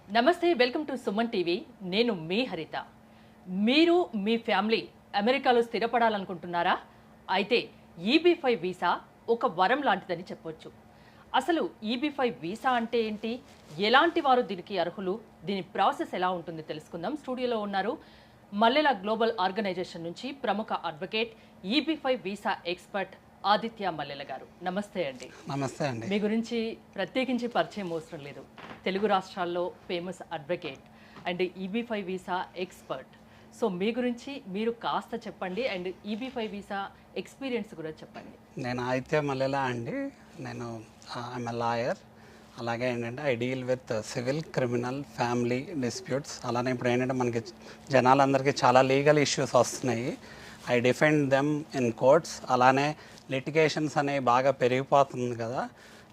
నమస్తే, welcome to Suman TV. నేను మీ హరిత. మీరు మీ ఫ్యామిలీ అమెరికాలో స్థిరపడాలనుకుంటున్నారా? అయితే EB-5 వీసా ఒక వరం లాంటిదని చెప్పొచ్చు. అసలు EB-5 వీసా అంటే ఏంటి? ఎలాంటి వారు దీనికి అర్హులు? దీని ప్రాసెస్ ఎలా ఉంటుంది తెలుసుకుందాం. స్టూడియోలో ఉన్నారు మల్లెల గ్లోబల్ ఆర్గనైజేషన్ నుంచి ప్రముఖ advocate, EB-5 visa expert Aditya Mallela గారు. నమస్తే అండి. నమస్తే అండి. మీ గురించి ప్రత్యేకించి పరిచయం అవసరం లేదు. తెలుగు రాష్ట్రాల్లో famous advocate and EB-5 visa expert. So మీ గురించి మీరు కాస్త చెప్పండి అండ్ EB-5 వీసా ఎక్స్పీరియన్స్ కూడా చెప్పండి. నేను ఆదిత్య మల్లెల అండి. నేను ఐఎమ్ ఎ లాయర్. అలాగే ఏంటంటే I deal with civil, criminal, family disputes. అలానే ఇప్పుడు ఏంటంటే మనకి జనాలందరికీ చాలా లీగల్ ఇష్యూస్ వస్తున్నాయి. I defend them in courts. అలానే లిటిగేషన్స్ అనేవి బాగా పెరిగిపోతుంది కదా.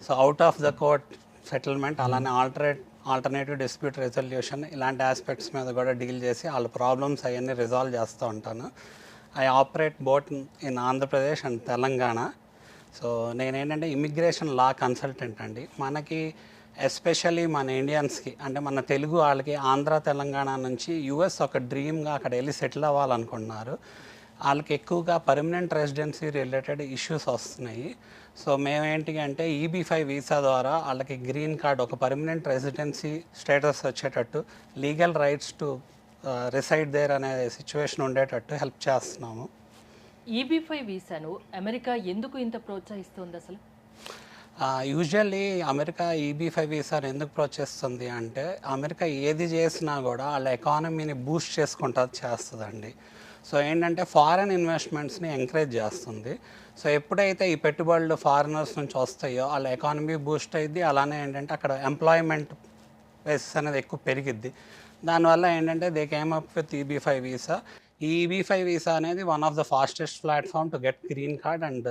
So out of the court settlement, అలానే ఆల్టర్నేటివ్ డిస్ప్యూట్ రెజల్యూషన్, ఇలాంటి ఆస్పెక్ట్స్ మీద కూడా డీల్ చేసి వాళ్ళ ప్రాబ్లమ్స్ అవన్నీ రిజాల్వ్ చేస్తూ ఉంటాను. I operate both in Andhra Pradesh and Telangana. So నేనేంటంటే ఇమిగ్రేషన్ లా కన్సల్టెంట్ అండి. మనకి ఎస్పెషల్లీ మన ఇండియన్స్కి, అంటే మన తెలుగు వాళ్ళకి ఆంధ్ర తెలంగాణ నుంచి US ఒక డ్రీమ్గా అక్కడ వెళ్ళి సెటిల్ అవ్వాలనుకుంటున్నారు. వాళ్ళకి ఎక్కువగా పర్మనెంట్ రెసిడెన్సీ రిలేటెడ్ ఇష్యూస్ వస్తున్నాయి. సో మేమేంటి అంటే EB-5 వీసా ద్వారా వాళ్ళకి గ్రీన్ కార్డ్, ఒక పర్మనెంట్ రెసిడెన్సీ స్టేటస్ వచ్చేటట్టు, legal rights to reside there అనే సిచ్యువేషన్ ఉండేటట్టు హెల్ప్ చేస్తున్నాము. EB-5 వీసాను అమెరికా ఎందుకు ఇంత ప్రోత్సహిస్తుంది అసలు? యూజువల్లీ అమెరికా EB-5 వీసాను ఎందుకు ప్రోత్సహిస్తుంది అంటే, అమెరికా ఏది చేసినా కూడా వాళ్ళ ఎకానమీని బూస్ట్ చేసుకుంటూ చేస్తుందండి. సో ఏంటంటే ఫారెన్ ఇన్వెస్ట్మెంట్స్ని ఎంకరేజ్ చేస్తుంది. సో ఎప్పుడైతే ఈ పెట్టుబడులు ఫారినర్స్ నుంచి వస్తాయో వాళ్ళ ఎకానమీ బూస్ట్ అయ్యిద్ది. అలానే ఏంటంటే అక్కడ ఎంప్లాయ్మెంట్ బేసిస్ అనేది ఎక్కువ పెరిగిద్ది. దానివల్ల ఏంటంటే they came up with EB-5 visa. ఈ EB-5 వీసా అనేది one of the fastest platform to get green card and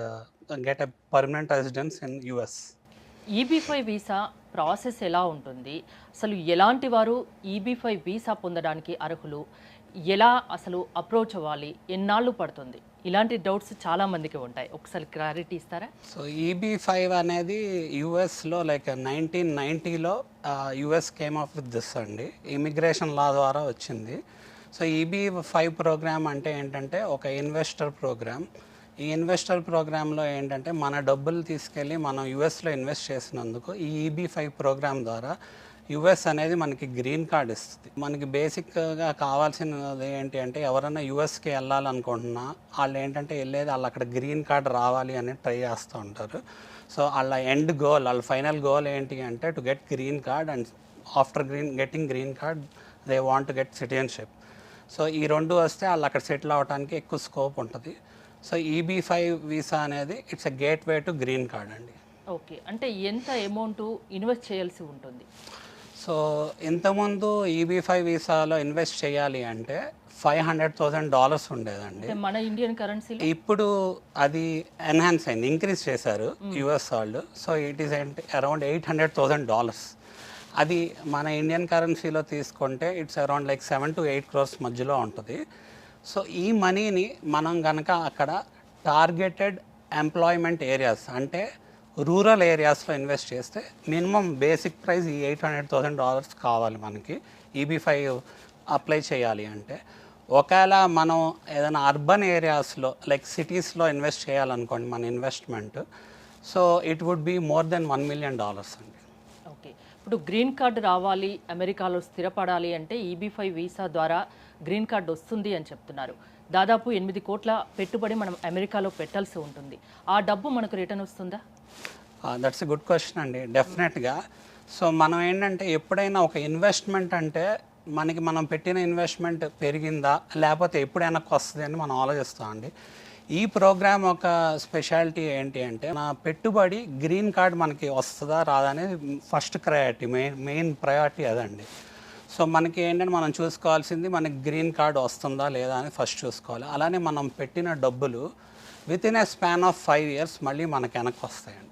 get a permanent residence in US. EB-5 visa process ఎలా ఉంటుంది? అసలు ఎలాంటి వారు EB-5 వీసా పొందడానికి అర్హులు? ఎలా అసలు అప్రోచ్ అవ్వాలి? ఎన్నాళ్ళు పడుతుంది? ఇలాంటి డౌట్స్ చాలా మందికి ఉంటాయి. ఒకసారి క్లారిటీ ఇస్తారా? సో EB-5 అనేది యుఎస్లో లైక్ 1990లో US came up with this అండి. ఇమిగ్రేషన్ లా ద్వారా వచ్చింది. సో EB-5 ప్రోగ్రామ్ అంటే ఏంటంటే ఒక ఇన్వెస్టర్ ప్రోగ్రామ్. ఈ ఇన్వెస్టర్ ప్రోగ్రాంలో ఏంటంటే మన డబ్బులు తీసుకెళ్ళి మనం USలో ఇన్వెస్ట్ చేసినందుకు ఈ EB-5 ప్రోగ్రామ్ ద్వారా US అనేది మనకి గ్రీన్ కార్డ్ ఇస్తుంది. మనకి బేసిక్గా కావాల్సినది ఏంటి అంటే, ఎవరైనా USకి వెళ్ళాలనుకుంటున్నా వాళ్ళు ఏంటంటే వెళ్ళేది వాళ్ళు అక్కడ గ్రీన్ కార్డ్ రావాలి అని ట్రై చేస్తూ ఉంటారు. సో వాళ్ళ ఎండ్ గోల్, వాళ్ళ ఫైనల్ గోల్ ఏంటి అంటే to get green card, and after getting green card they want to get citizenship. So ఈ రెండు వస్తే వాళ్ళు అక్కడ సెటిల్ అవ్వడానికి ఎక్కువ స్కోప్ ఉంటుంది. సో EB-5 వీసా అనేది it's a gate way to green card అండి. ఓకే, అంటే ఎంత అమౌంట్ ఇన్వెస్ట్ చేయాల్సి ఉంటుంది? సో ఇంతకుముందు EB-5 వీసాలో ఇన్వెస్ట్ చేయాలి అంటే $500,000 ఉండేదండి. మన ఇండియన్ కరెన్సీలో ఇప్పుడు అది ఎన్హాన్స్ అయింది, ఇంక్రీజ్ చేశారు US వాళ్ళు. So it is around $800,000. అది మన ఇండియన్ కరెన్సీలో తీసుకుంటే it's around like 7 to 8 crores మధ్యలో ఉంటుంది. సో ఈ మనీని మనం కనుక అక్కడ టార్గెటెడ్ ఎంప్లాయ్మెంట్ ఏరియాస్, అంటే రూరల్ ఏరియాస్లో ఇన్వెస్ట్ చేస్తే మినిమం బేసిక్ ప్రైస్ ఈ $800,000 కావాలి మనకి EB-5 అప్లై చేయాలి అంటే. ఒకవేళ మనం ఏదైనా అర్బన్ ఏరియాస్లో లైక్ సిటీస్లో ఇన్వెస్ట్ చేయాలనుకోండి మన investment, so it would be more than $1 million అండి. ఓకే, ఇప్పుడు గ్రీన్ కార్డు రావాలి, అమెరికాలో స్థిరపడాలి అంటే EB-5 వీసా ద్వారా గ్రీన్ కార్డు వస్తుంది అని చెప్తున్నారు. దాదాపు 8 కోట్ల పెట్టుబడి మనం అమెరికాలో పెట్టాల్సి ఉంటుంది. ఆ డబ్బు మనకు రిటర్న్ వస్తుందా? దట్స్ ఎ గుడ్ క్వశ్చన్ అండి. డెఫినెట్గా. సో మనం ఏంటంటే ఎప్పుడైనా ఒక ఇన్వెస్ట్మెంట్ అంటే మనకి మనం పెట్టిన ఇన్వెస్ట్మెంట్ పెరిగిందా లేకపోతే ఎప్పుడు వెనక్కి వస్తుంది అని మనం ఆలోచిస్తామండి. ఈ ప్రోగ్రామ్ ఒక స్పెషాలిటీ ఏంటి అంటే, నా పెట్టుబడి గ్రీన్ కార్డ్ మనకి వస్తుందా రాదా అనేది ఫస్ట్ ప్రయారిటీ, మెయిన్ ప్రయారిటీ అదండి. సో మనకి ఏంటంటే మనం చూసుకోవాల్సింది మనకి గ్రీన్ కార్డ్ వస్తుందా లేదా అని ఫస్ట్ చూసుకోవాలి. అలానే మనం పెట్టిన డబ్బులు with in a span of 5 years మళ్ళీ మనకి వెనక్కి వస్తాయండి.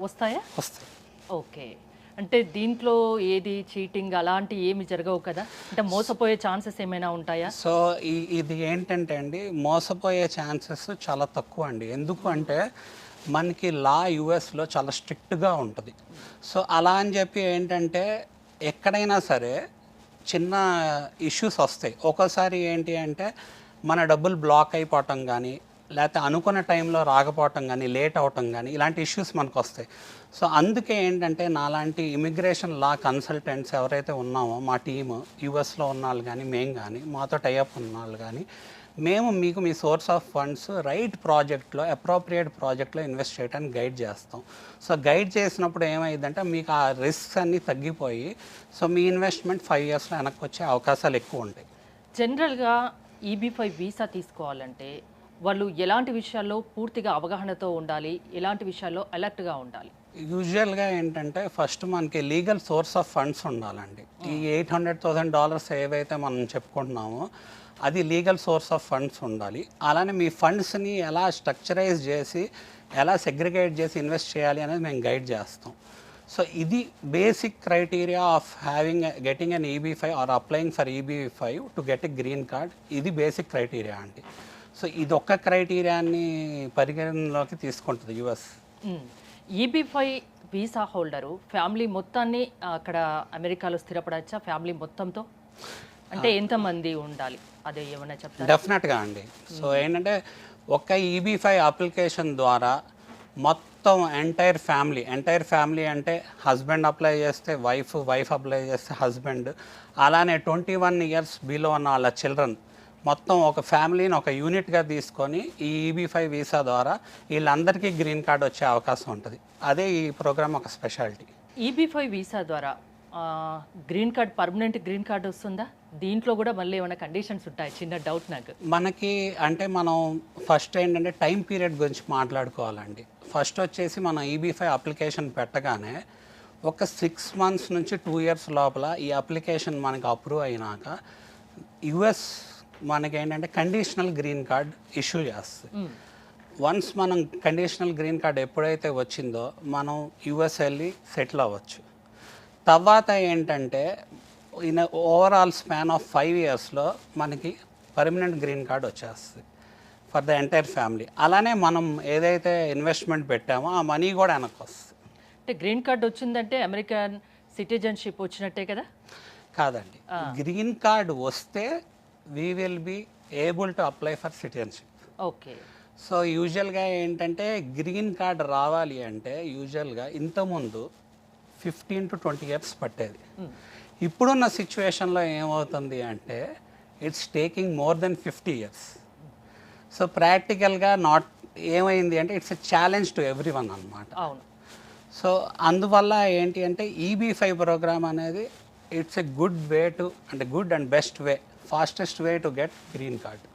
వస్తాయా? వస్తాయి. ఓకే, అంటే దీంట్లో ఏది చీటింగ్ అలాంటి ఏమి జరగవు కదా? అంటే మోసపోయే ఛాన్సెస్ ఏమైనా ఉంటాయా? సో ఇది ఏంటంటే అండి, మోసపోయే ఛాన్సెస్ చాలా తక్కువ అండి. ఎందుకు అంటే మనకి లా యుఎస్లో చాలా స్ట్రిక్ట్గా ఉంటుంది. సో అలా అని చెప్పి ఏంటంటే ఎక్కడైనా సరే చిన్న ఇష్యూస్ వస్తాయి. ఒక్కోసారి ఏంటి అంటే మన డబ్బులు బ్లాక్ అయిపోవటం కానీ, లేకపోతే అనుకున్న టైంలో రాకపోవటం కానీ, లేట్ అవటం కానీ, ఇలాంటి ఇష్యూస్ మనకు వస్తాయి. సో అందుకే ఏంటంటే నాలాంటి ఇమిగ్రేషన్ లా కన్సల్టెంట్స్ ఎవరైతే ఉన్నామో మా టీము యూఎస్లో ఉన్న వాళ్ళు కానీ, మేము కానీ, మాతో టైఅప్ ఉన్న వాళ్ళు కానీ, మేము మీకు మీ సోర్స్ ఆఫ్ ఫండ్స్ రైట్ ప్రాజెక్ట్లో, అప్రోప్రియేట్ ప్రాజెక్ట్లో ఇన్వెస్ట్ చేయడానికి గైడ్ చేస్తాం. సో గైడ్ చేసినప్పుడు ఏమైందంటే మీకు ఆ రిస్క్స్ అన్నీ తగ్గిపోయి సో మీ ఇన్వెస్ట్మెంట్ 5 yearsలో వెనక్కి వచ్చే అవకాశాలు ఎక్కువ ఉంటాయి. జనరల్గా EB5 వీసా తీసుకోవాలంటే వాళ్ళు ఎలాంటి విషయాల్లో పూర్తిగా అవగాహనతో ఉండాలి, ఎలాంటి విషయాల్లో అలర్ట్గా ఉండాలి? యూజువల్గా ఏంటంటే ఫస్ట్ మనకి లీగల్ సోర్స్ ఆఫ్ ఫండ్స్ ఉండాలండి. ఈ $800,000 ఏవైతే మనం చెప్పుకుంటున్నామో అది లీగల్ సోర్స్ ఆఫ్ ఫండ్స్ ఉండాలి. అలానే మీ ఫండ్స్ని ఎలా స్ట్రక్చరైజ్ చేసి, ఎలా సెగ్రిగేట్ చేసి ఇన్వెస్ట్ చేయాలి అనేది మేము గైడ్ చేస్తాం. సో ఇది basic criteria of getting an EB5 or applying for EB5 to get a green card. ఇది బేసిక్ క్రైటీరియా అండి. సో ఇది ఒక్క క్రైటీరియాని పరిగణనలోకి తీసుకుంటుంది US. EB5 visa holder family మొత్తాన్ని అక్కడ అమెరికాలో స్థిరపడచ్చా? ఫ్యామిలీ మొత్తంతో అంటే ఎంతమంది ఉండాలి, అదే ఏమైనా చెప్తారా? డెఫినెట్గా అండి. సో ఏంటంటే ఒక్క EB5 అప్లికేషన్ ద్వారా మొత్తం ఎంటైర్ ఫ్యామిలీ అంటే హస్బెండ్ అప్లై చేస్తే వైఫ్ అప్లై చేస్తే హస్బెండ్, అలానే 21 years బిలో ఉన్న వాళ్ళ చిల్డ్రన్, మొత్తం ఒక ఫ్యామిలీని ఒక యూనిట్గా తీసుకొని ఈ EB5 వీసా ద్వారా వీళ్ళందరికీ గ్రీన్ కార్డ్ వచ్చే అవకాశం ఉంటుంది. అదే ఈ ప్రోగ్రామ్ ఒక స్పెషాలిటీ. EB5 వీసా ద్వారా green card, permanent green card వస్తుందా? దీంట్లో కూడా మళ్ళీ ఏమైనా కండిషన్స్ ఉంటాయి? చిన్న డౌట్ నాకు. మనకి అంటే మనం ఫస్ట్ ఏంటంటే టైం పీరియడ్ గురించి మాట్లాడుకోవాలండి. ఫస్ట్ వచ్చేసి మనం EB5 అప్లికేషన్ పెట్టగానే ఒక 6 months నుంచి 2 years లోపల ఈ అప్లికేషన్ మనకి అప్రూవ్ అయినాక యుఎస్ మనకేంటంటే కండిషనల్ గ్రీన్ కార్డ్ ఇష్యూ చేస్తుంది. వన్స్ మనం కండిషనల్ గ్రీన్ కార్డ్ ఎప్పుడైతే వచ్చిందో మనం యుఎస్ వెళ్ళి సెటిల్ అవ్వచ్చు. తర్వాత ఏంటంటే ఇన్ ఓవరాల్ స్పాన్ ఆఫ్ 5 yearsలో మనకి పర్మనెంట్ గ్రీన్ కార్డ్ వచ్చేస్తుంది ఫర్ ద ఎంటైర్ ఫ్యామిలీ. అలానే మనం ఏదైతే ఇన్వెస్ట్మెంట్ పెట్టామో ఆ మనీ కూడా వెనక్కి వస్తుంది. అంటే గ్రీన్ కార్డ్ వచ్చిందంటే అమెరికన్ సిటిజన్షిప్ వచ్చినట్టే కదా? కాదండి, గ్రీన్ కార్డ్ వస్తే we will be able to apply for citizenship. Okay. So యూజువల్గా ఏంటంటే గ్రీన్ కార్డ్ రావాలి అంటే యూజువల్గా ఇంతకుముందు 15 to 20 years పట్టేది. ఇప్పుడున్న సిచ్యువేషన్లో ఏమవుతుంది అంటే it's taking more than 50 years. So ప్రాక్టికల్గా ఏమైంది అంటే it's a challenge to every one అనమాట. అవును. సో అందువల్ల ఏంటి అంటే EB5 ప్రోగ్రామ్ అనేది it's a good and best way, fastest way to get green card.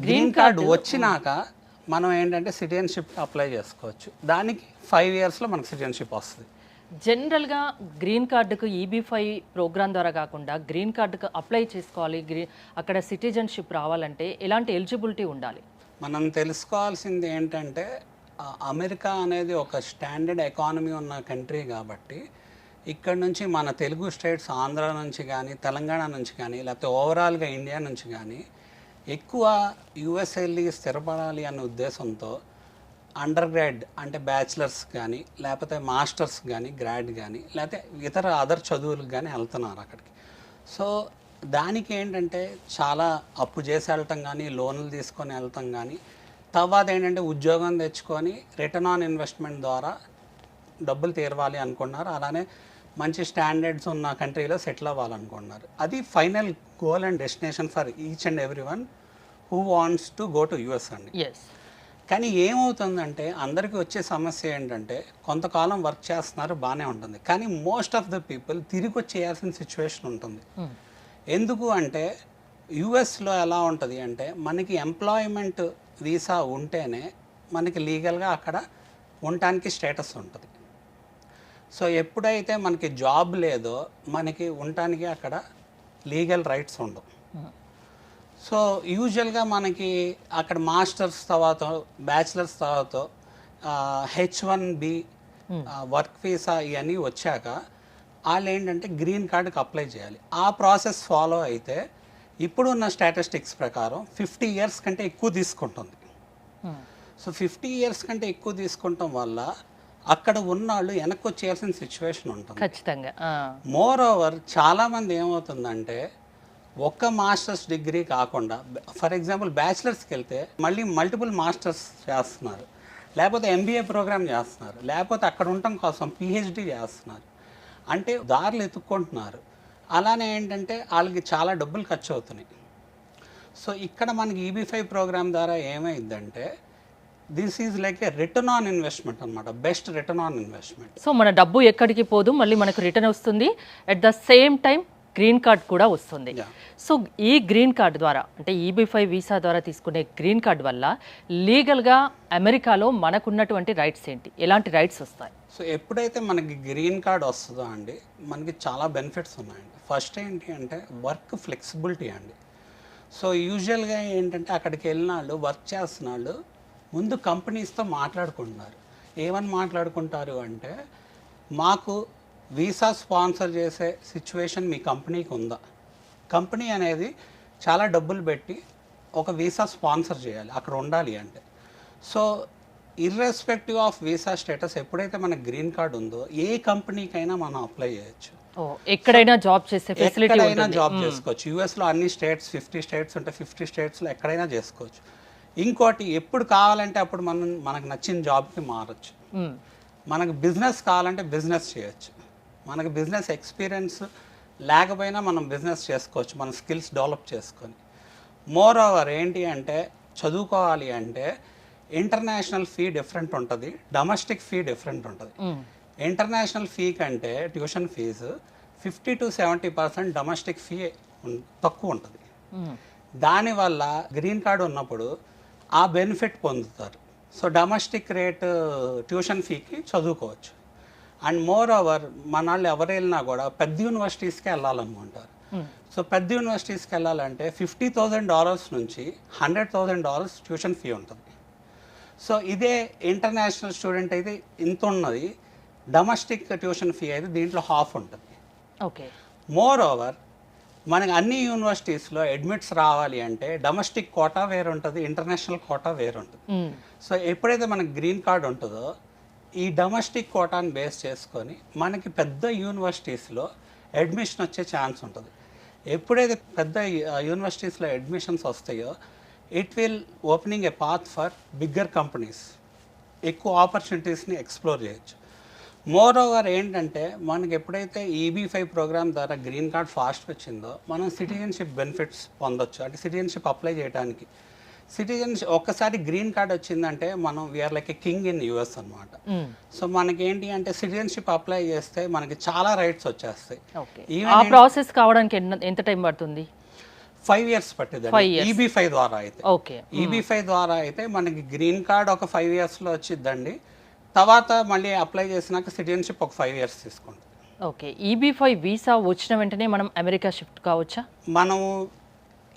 Green card వచ్చినాక మనం ఏంటంటే సిటిజన్షిప్ అప్లై చేసుకోవచ్చు. దానికి 5 yearsలో మనకు సిటిజన్షిప్ వస్తుంది. జనరల్గా గ్రీన్ కార్డుకు EB5 ప్రోగ్రామ్ ద్వారా కాకుండా గ్రీన్ కార్డుకు అప్లై చేసుకోవాలి, అక్కడ సిటిజన్షిప్ రావాలంటే ఎలాంటి ఎలిజిబిలిటీ ఉండాలి? మనం తెలుసుకోవాల్సింది ఏంటంటే అమెరికా అనేది ఒక స్టాండర్డ్ ఎకానమీ ఉన్న కంట్రీ కాబట్టి ఇక్కడ నుంచి మన తెలుగు స్టేట్స్, ఆంధ్ర నుంచి కానీ, తెలంగాణ నుంచి కానీ, లేకపోతే ఓవరాల్గా ఇండియా నుంచి కానీ ఎక్కువ యుఎస్ వెళ్ళి స్థిరపడాలి అనే ఉద్దేశంతో అండర్ గ్రాడ్ అంటే బ్యాచిలర్స్ కానీ, లేకపోతే మాస్టర్స్ కానీ, గ్రాడ్ కానీ, లేకపోతే ఇతర అదర్ చదువులకు కానీ వెళ్తున్నారు అక్కడికి. సో దానికి ఏంటంటే చాలా అప్పు చేసి వెళ్ళటం కానీ, లోన్లు తీసుకొని వెళ్తాం కానీ, తర్వాత ఏంటంటే ఉద్యోగం తెచ్చుకొని రిటర్న్ ఆన్ ఇన్వెస్ట్మెంట్ ద్వారా డబ్బులు తీరవాలి అనుకున్నారు. అలానే మంచి స్టాండర్డ్స్ ఉన్న కంట్రీలో సెటిల్ అవ్వాలనుకున్నారు. అది final goal and destination for each and every one who wants to go to US అండి. కానీ ఏమవుతుందంటే అందరికీ వచ్చే సమస్య ఏంటంటే కొంతకాలం వర్క్ చేస్తున్నారు, బాగానే ఉంటుంది, కానీ మోస్ట్ ఆఫ్ ద పీపుల్ తిరిగి వచ్చేయాల్సిన సిచ్యువేషన్ ఉంటుంది. ఎందుకు అంటే యుఎస్లో ఎలా ఉంటుంది అంటే మనకి ఎంప్లాయ్మెంట్ వీసా ఉంటేనే మనకి లీగల్గా అక్కడ ఉండటానికి స్టేటస్ ఉంటుంది. సో ఎప్పుడైతే మనకి జాబ్ లేదో మనకి ఉండటానికి అక్కడ లీగల్ రైట్స్ ఉండవు. సో యూజువల్గా మనకి అక్కడ మాస్టర్స్ తర్వాత, బ్యాచిలర్స్ తర్వాత H1B వర్క్ వీసా ఇవన్నీ వచ్చాక వాళ్ళు ఏంటంటే గ్రీన్ కార్డుకి అప్లై చేయాలి. ఆ ప్రాసెస్ ఫాలో అయితే ఇప్పుడున్న స్టాటిస్టిక్స్ ప్రకారం 50 years కంటే ఎక్కువ తీసుకుంటుంది. సో 50 years కంటే ఎక్కువ తీసుకుంటాం వల్ల అక్కడ ఉన్నవాళ్ళు వెనక్కి వచ్చేయాల్సిన సిచ్యువేషన్ ఉంటుంది. ఖచ్చితంగా. మోర్ ఓవర్ చాలామంది ఏమవుతుందంటే ఒక్క మాస్టర్స్ డిగ్రీ కాకుండా ఫర్ ఎగ్జాంపుల్ బ్యాచిలర్స్కి వెళ్తే మళ్ళీ మల్టిపుల్ మాస్టర్స్ చేస్తున్నారు, లేకపోతే ఎంబీఏ ప్రోగ్రామ్ చేస్తున్నారు, లేకపోతే అక్కడ ఉండటం కోసం పిహెచ్డి చేస్తున్నారు. అంటే దారులు ఎత్తుక్కుంటున్నారు. అలానే ఏంటంటే వాళ్ళకి చాలా డబ్బులు ఖర్చు అవుతున్నాయి. సో ఇక్కడ మనకి EB5 ప్రోగ్రామ్ ద్వారా ఏమైందంటే this is like a return on investment అనమాట, best return on investment. So మన డబ్బు ఎక్కడికి పోదు, మళ్ళీ మనకు రిటర్న్ వస్తుంది. At the same time green card కూడా వస్తుంది. సో ఈ గ్రీన్ కార్డ్ ద్వారా అంటే EB5 వీసా ద్వారా తీసుకునే గ్రీన్ కార్డ్ వల్ల లీగల్గా అమెరికాలో మనకున్నటువంటి రైట్స్ ఏంటి, ఎలాంటి రైట్స్ వస్తాయి? సో ఎప్పుడైతే మనకి గ్రీన్ కార్డ్ వస్తుందో అండి మనకి చాలా బెనిఫిట్స్ ఉన్నాయండి. ఫస్ట్ ఏంటి అంటే వర్క్ ఫ్లెక్సిబిలిటీ అండి. సో యూజువల్గా ఏంటంటే అక్కడికి వెళ్ళిన వాళ్ళు వర్క్ చేస్తున్న వాళ్ళు ముందు కంపెనీస్తో మాట్లాడుకుంటున్నారు. ఏమని మాట్లాడుకుంటారు అంటే మాకు వీసా స్పాన్సర్ చేసే సిచ్యువేషన్ మీ కంపెనీకి ఉందా? కంపెనీ అనేది చాలా డబ్బులు పెట్టి ఒక వీసా స్పాన్సర్ చేయాలి అక్కడ ఉండాలి అంటే. So irrespective of visa status ఎప్పుడైతే మనకు గ్రీన్ కార్డ్ ఉందో ఏ కంపెనీకైనా మనం అప్లై చేయొచ్చు, ఎక్కడైనా జాబ్ చేసే ఫెసిలిటీ, ఎక్కడైనా జాబ్ చేసుకోవచ్చు. యూఎస్లో అన్ని స్టేట్స్ 50 స్టేట్స్ ఉంటే 50 స్టేట్స్లో ఎక్కడైనా చేసుకోవచ్చు. ఇంకోటి ఎప్పుడు కావాలంటే అప్పుడు మనకు నచ్చిన జాబ్కి మారచ్చు. మనకు బిజినెస్ కావాలంటే బిజినెస్ చేయొచ్చు. మనకు బిజినెస్ ఎక్స్పీరియన్స్ లేకపోయినా మనం బిజినెస్ చేసుకోవచ్చు మన స్కిల్స్ డెవలప్ చేసుకొని. మోర్ ఓవర్ ఏంటి అంటే చదువుకోవాలి అంటే ఇంటర్నేషనల్ ఫీ డిఫరెంట్ ఉంటుంది, డొమెస్టిక్ ఫీ డిఫరెంట్ ఉంటుంది. ఇంటర్నేషనల్ ఫీ కంటే tuition fees 50 to 70% domestic fee తక్కువ ఉంటుంది. దానివల్ల గ్రీన్ కార్డు ఉన్నప్పుడు ఆ బెనిఫిట్ పొందుతారు. సో డొమెస్టిక్ రేట్ ట్యూషన్ ఫీకి చదువుకోవచ్చు. అండ్ మోర్ ఓవర్ మన వాళ్ళు ఎవరు వెళ్ళినా కూడా పెద్ద యూనివర్సిటీస్కి వెళ్ళాలనుకుంటారు. సో పెద్ద యూనివర్సిటీస్కి వెళ్ళాలంటే $50,000 నుంచి $100,000 ట్యూషన్ ఫీ ఉంటుంది. సో ఇదే ఇంటర్నేషనల్ స్టూడెంట్ అయితే ఇంత ఉన్నది, డొమెస్టిక్ ట్యూషన్ ఫీ అయితే దీంట్లో హాఫ్ ఉంటుంది. ఓకే. మోర్ ఓవర్ మనకి అన్ని యూనివర్సిటీస్లో అడ్మిట్స్ రావాలి అంటే డొమెస్టిక్ కోటా వేరు ఉంటుంది, ఇంటర్నేషనల్ కోటా వేరు ఉంటుంది. సో ఎప్పుడైతే మనకి గ్రీన్ కార్డ్ ఉంటుందో ఈ డొమెస్టిక్ కోటాని బేస్ చేసుకొని మనకి పెద్ద యూనివర్సిటీస్లో అడ్మిషన్ వచ్చే ఛాన్స్ ఉంటుంది. ఎప్పుడైతే పెద్ద యూనివర్సిటీస్లో అడ్మిషన్స్ వస్తాయో it will opening A path for bigger companies, ఎక్కువ ఆపర్చునిటీస్ని ఎక్స్ప్లోర్ చేయొచ్చు. మోర్ ఓవర్ ఏంటంటే మనకి ఎప్పుడైతే EB5 ప్రోగ్రామ్ ద్వారా గ్రీన్ కార్డ్ ఫాస్ట్ వచ్చిందో మనం సిటిజన్షిప్ బెనిఫిట్స్ పొందొచ్చు. అంటే సిటిజన్షిప్ అప్లై చేయడానికి సిటిజన్షిప్ ఒక్కసారి గ్రీన్ కార్డ్ వచ్చిందంటే మనం we're like a king in US అనమాట. సో మనకి ఏంటి అంటే సిటిజన్షిప్ అప్లై చేస్తే మనకి చాలా రైట్స్ వచ్చేస్తాయి. ఆ ప్రాసెస్ కావడానికి ఎంత టైం పడుతుంది? 5 years పట్టింది EB5 ద్వారా అయితే. ఓకే. EB5 ద్వారా అయితే మనకి గ్రీన్ కార్డ్ ఒక 5 yearsలో వచ్చిద్దండి. తర్వాత మళ్ళీ అప్లై చేసినాక సిటిజన్షిప్ ఒక 5 years తీసుకుంటుంది. ఓకే. EB5 వీసా వచ్చిన వెంటనే మనం అమెరికా షిఫ్ట్ కావచ్చా? మనము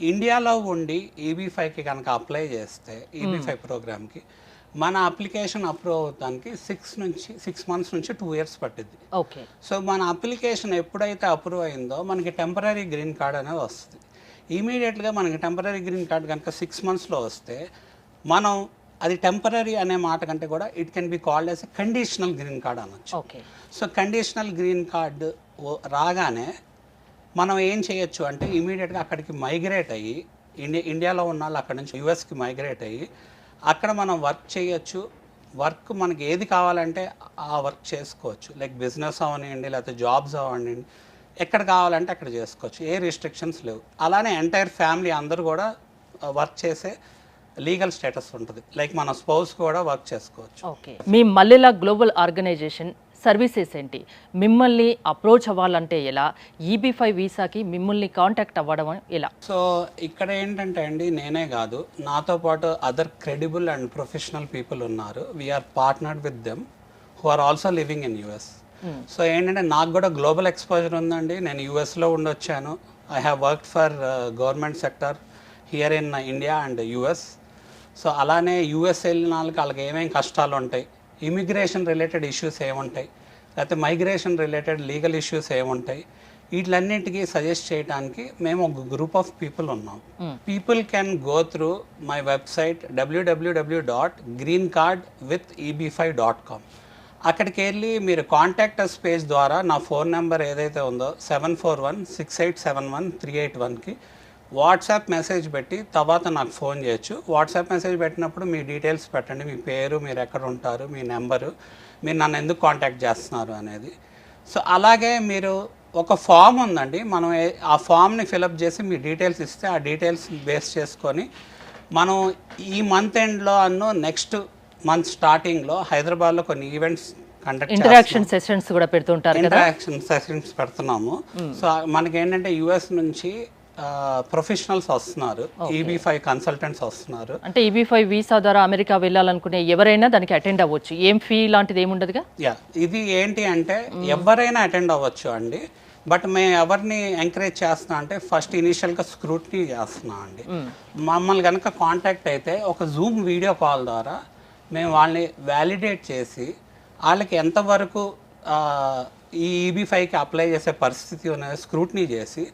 ఇండియాలో ఉండి EB5కి కనుక అప్లై చేస్తే EB5 ప్రోగ్రామ్కి మన అప్లికేషన్ అప్రూవ్ అవడానికి 6 months నుంచి 2 years పట్టింది. ఓకే. సో మన అప్లికేషన్ ఎప్పుడైతే అప్రూవ్ అయిందో మనకి టెంపరీ గ్రీన్ కార్డ్ అనేది వస్తుంది. ఇమీడియట్గా మనకి టెంపరీ గ్రీన్ కార్డ్ కనుక 6 monthsలో వస్తే మనం అది టెంపరీ అనే మాట కంటే కూడా it can be called as a conditional green card అనొచ్చు. Okay. So conditional green card రాగానే మనం ఏం చేయొచ్చు అంటే ఇమీడియట్గా అక్కడికి మైగ్రేట్ అయ్యి ఇండియాలో ఉన్న వాళ్ళు అక్కడ నుంచి యూఎస్కి మైగ్రేట్ అయ్యి అక్కడ మనం వర్క్ చేయొచ్చు. వర్క్ మనకి ఏది కావాలంటే ఆ వర్క్ చేసుకోవచ్చు. లైక్ బిజినెస్ అవనివ్వండి, లేకపోతే జాబ్స్ అవనివ్వండి, ఎక్కడ కావాలంటే అక్కడ చేసుకోవచ్చు. ఏ రిస్ట్రిక్షన్స్ లేవు. అలానే ఎంటైర్ ఫ్యామిలీ అందరూ కూడా వర్క్ చేసే లీగల్ స్టేటస్ ఉంటుంది. లైక్ మన స్పౌస్ కూడా వర్క్ చేసుకోవచ్చు. ఓకే. మీ మల్లెల గ్లోబల్ ఆర్గనైజేషన్ సర్వీసెస్ ఏంటి? మిమ్మల్ని అప్రోచ్ అవ్వాలంటే ఎలా? EB5 వీసాకి మిమ్మల్ని కాంటాక్ట్ అవ్వడం ఎలా? సో ఇక్కడ ఏంటంటే అండి నేనే కాదు, నాతో పాటు other credible and professional people ఉన్నారు. We are partnered with them who are also living in US. So ఏంటంటే నాకు కూడా గ్లోబల్ ఎక్స్పోజర్ ఉందండి. నేను యూఎస్లో ఉండొచ్చాను. I have worked for government sector here in India and US. So అలానే US వెళ్ళిన వాళ్ళకి ఏమేమి కష్టాలు ఉంటాయి, ఇమిగ్రేషన్ రిలేటెడ్ ఇష్యూస్ ఏముంటాయి, లేకపోతే మైగ్రేషన్ రిలేటెడ్ లీగల్ ఇష్యూస్ ఏముంటాయి, వీటిలన్నింటికి సజెస్ట్ చేయడానికి మేము ఒక గ్రూప్ ఆఫ్ పీపుల్ ఉన్నాం. People can go through my website www.greencardwitheb5.com. అక్కడికి వెళ్ళి మీరు కాంటాక్ట్ అస్ పేజ్ ద్వారా నా ఫోన్ నెంబర్ ఏదైతే ఉందో 7416871381కి వాట్సాప్ మెసేజ్ పెట్టి తర్వాత నాకు ఫోన్ చేయొచ్చు. వాట్సాప్ మెసేజ్ పెట్టినప్పుడు మీ డీటెయిల్స్ పెట్టండి, మీ పేరు, మీరు ఎక్కడ ఉంటారు, మీ నెంబరు, మీరు నన్ను ఎందుకు కాంటాక్ట్ చేస్తున్నారు అనేది. సో అలాగే మీరు ఒక ఫామ్ ఉందండి, మనం ఆ ఫామ్ని ఫిలప్ చేసి మీ డీటెయిల్స్ ఇస్తే ఆ డీటెయిల్స్ బేస్ చేసుకొని మనం ఈ మంత్ ఎండ్లో నెక్స్ట్ మంత్ స్టార్టింగ్లో హైదరాబాద్లో కొన్ని ఈవెంట్స్ ఇంటరాక్షన్ సెషన్స్ కూడా పెడుతుంటారు, ఇంటరాక్షన్ సెషన్స్ పెడుతున్నాము. సో మనకి ఏంటంటే యుఎస్ నుంచి ప్రొఫెషనల్స్ వస్తున్నారు, EB5 కన్సల్టెంట్స్ వస్తున్నారు. అంటే EB5 వీసా ద్వారా అమెరికా వెళ్ళాలనుకునే ఎవరైనా దానికి అటెండ్ అవ్వచ్చు, ఏం ఫీ లాంటిది ఏముండదుగా? ఇది ఏంటి అంటే ఎవరైనా అటెండ్ అవ్వచ్చు అండి. బట్ మేము ఎవరిని ఎంకరేజ్ చేస్తున్నాం అంటే ఫస్ట్ ఇనీషియల్గా స్క్రూటినీ చేస్తున్నాం అండి. మమ్మల్ని కనుక కాంటాక్ట్ అయితే ఒక జూమ్ వీడియో కాల్ ద్వారా మేము వాళ్ళని వ్యాలిడేట్ చేసి వాళ్ళకి ఎంతవరకు ఈ EB5కి అప్లై చేసే పరిస్థితి అనేది స్క్రూటినీ చేసి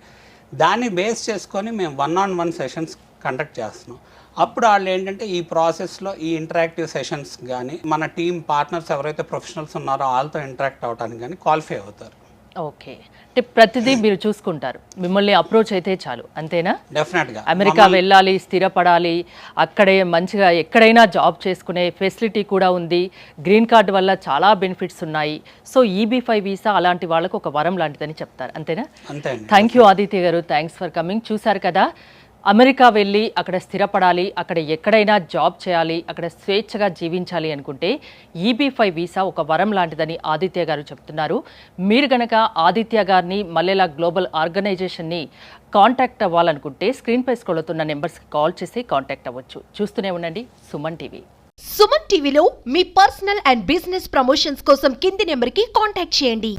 దాన్ని బేస్ చేసుకొని మేము 1-on-1 సెషన్స్ కండక్ట్ చేస్తున్నాం. అప్పుడు వాళ్ళు ఏంటంటే ఈ ప్రాసెస్లో ఈ ఇంటరాక్టివ్ సెషన్స్ కానీ మన టీమ్ పార్ట్నర్స్ ఎవరైతే ప్రొఫెషనల్స్ ఉన్నారో వాళ్ళతో ఇంటరాక్ట్ అవ్వడానికి కానీ క్వాలిఫై అవుతారు. ఓకే, అంటే ప్రతిదీ మీరు చూసుకుంటారు, మిమ్మల్ని అప్రోచ్ అయితే చాలు, అంతేనా? డెఫినెట్గా అమెరికా వెళ్ళాలి, స్థిరపడాలి, అక్కడే మంచిగా ఎక్కడైనా జాబ్ చేసుకునే ఫెసిలిటీ కూడా ఉంది, గ్రీన్ కార్డ్ వల్ల చాలా బెనిఫిట్స్ ఉన్నాయి. సో EB5 వీసా అలాంటి వాళ్ళకు ఒక వరం లాంటిదని చెప్తారు, అంతేనా? అంతే అండి. థ్యాంక్ యూ ఆదిత్య గారు, థ్యాంక్స్ ఫర్ కమింగ్. చూశారు కదా, అమెరికా వెళ్ళి అక్కడ స్థిరపడాలి, అక్కడ ఎక్కడైనా జాబ్ చేయాలి, అక్కడ స్వేచ్ఛగా జీవించాలి అనుకుంటే EB5 వీసా ఒక వరం లాంటిదని ఆదిత్య గారు చెప్తున్నారు. మీరు గనక ఆదిత్య గారిని మల్లెల గ్లోబల్ ఆర్గనైజేషన్ని కాంటాక్ట్ అవ్వాలనుకుంటే స్క్రీన్పై స్క్రోల్ అవుతున్న నెంబర్స్కి కాల్ చేసి కాంటాక్ట్ అవ్వచ్చు. చూస్తూనే ఉండండి సుమన్ టీవీ. సుమన్ టీవీలో మీ పర్సనల్ అండ్ బిజినెస్ ప్రమోషన్స్ కోసం కింది నెంబర్కి కాంటాక్ట్ చేయండి.